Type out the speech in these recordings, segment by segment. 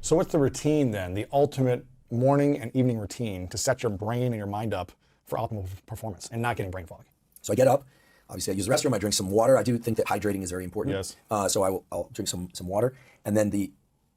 So what's the routine then? The ultimate morning and evening routine to set your brain and your mind up for optimal performance and not getting brain fog? So I get up, obviously I use the restroom, I drink some water. I do think that hydrating is very important. Yes. So I'll drink some water. And then the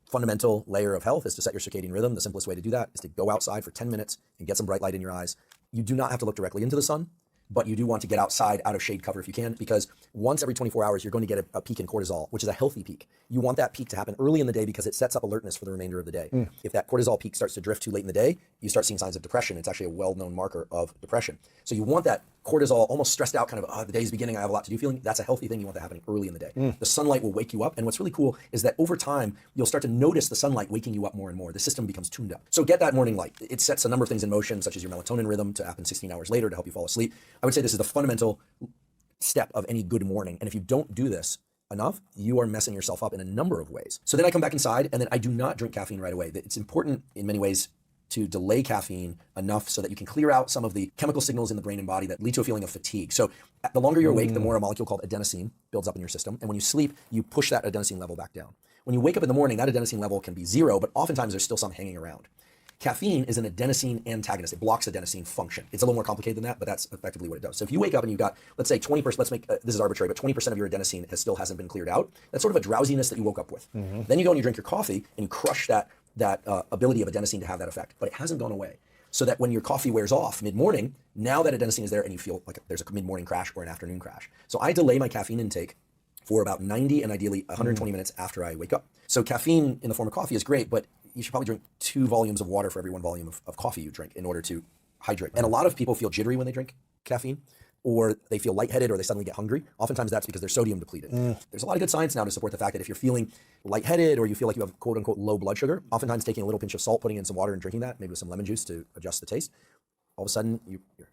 fundamental layer of health is to set your circadian rhythm. The simplest way to do that is to go outside for 10 minutes and get some bright light in your eyes. You do not have to look directly into the sun, but you do want to get outside out of shade cover if you can, because once every 24 hours, you're going to get a peak in cortisol, which is a healthy peak. You want that peak to happen early in the day because it sets up alertness for the remainder of the day. If that cortisol peak starts to drift too late in the day, you start seeing signs of depression. It's actually a well-known marker of depression. So you want that cortisol, almost stressed out, kind of, the day's beginning, I have a lot to do feeling. That's a healthy thing. You want that happening early in the day. The sunlight will wake you up. And what's really cool is that over time, you'll start to notice the sunlight waking you up more and more. The system becomes tuned up. So get that morning light. It sets a number of things in motion, such as your melatonin rhythm to happen 16 hours later to help you fall asleep. I would say this is the fundamental step of any good morning. And if you don't do this enough, you are messing yourself up in a number of ways. So then I come back inside and then I do not drink caffeine right away. It's important in many ways to delay caffeine enough so that you can clear out some of the chemical signals in the brain and body that lead to a feeling of fatigue. So the longer you're awake, the more a molecule called adenosine builds up in your system. And when you sleep, you push that adenosine level back down. When you wake up in the morning, that adenosine level can be 0, but oftentimes there's still some hanging around. Caffeine is an adenosine antagonist. It blocks adenosine function. It's a little more complicated than that, but that's effectively what it does. So if you wake up and you've got, let's say 20%, let's make, this is arbitrary, but 20% of your adenosine still hasn't been cleared out, that's sort of a drowsiness that you woke up with. Then you go and you drink your coffee and you crush that ability of adenosine to have that effect, but it hasn't gone away. So that when your coffee wears off mid-morning, now that adenosine is there and you feel like there's a mid-morning crash or an afternoon crash. So I delay my caffeine intake for about 90 and ideally 120 minutes after I wake up. So caffeine in the form of coffee is great, but you should probably drink 2 volumes of water for every 1 volume of coffee you drink in order to hydrate. And a lot of people feel jittery when they drink caffeine, or they feel lightheaded, or they suddenly get hungry. Oftentimes that's because they're sodium depleted. There's a lot of good science now to support the fact that if you're feeling lightheaded or you feel like you have quote unquote low blood sugar, oftentimes taking a little pinch of salt, putting in some water and drinking that, maybe with some lemon juice to adjust the taste, all of a sudden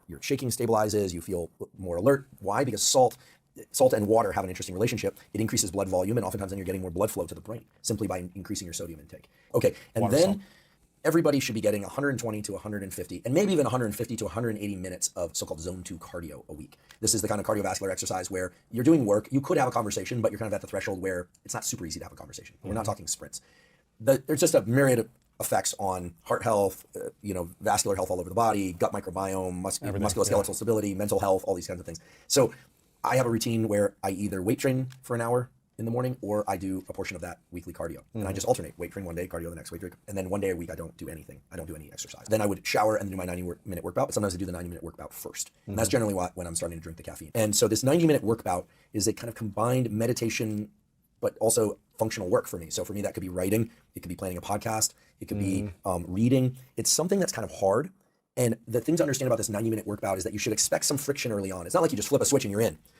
your shaking stabilizes, you feel more alert. Why? Because salt and water have an interesting relationship. It increases blood volume, and oftentimes then you're getting more blood flow to the brain simply by increasing your sodium intake. Okay, and water, then salt. Everybody should be getting 120 to 150, and maybe even 150 to 180 minutes of so-called zone 2 cardio a week. This is the kind of cardiovascular exercise where you're doing work, you could have a conversation, but you're kind of at the threshold where it's not super easy to have a conversation. We're not talking sprints. There's just a myriad of effects on heart health, vascular health all over the body, gut microbiome, musculoskeletal stability, mental health, all these kinds of things. So I have a routine where I either weight train for an hour in the morning, or I do a portion of that weekly cardio. And I just alternate, weight train one day, cardio the next, weight train, and then 1 day a week I don't do anything. I don't do any exercise. Then I would shower and do my 90-minute work bout, but sometimes I do the 90-minute work bout first. And that's generally when I'm starting to drink the caffeine. And so this 90-minute work bout is a kind of combined meditation, but also functional work for me. So for me, that could be writing, it could be planning a podcast, it could be reading. It's something that's kind of hard. And the thing to understand about this 90-minute work bout is that you should expect some friction early on. It's not like you just flip a switch and you're in.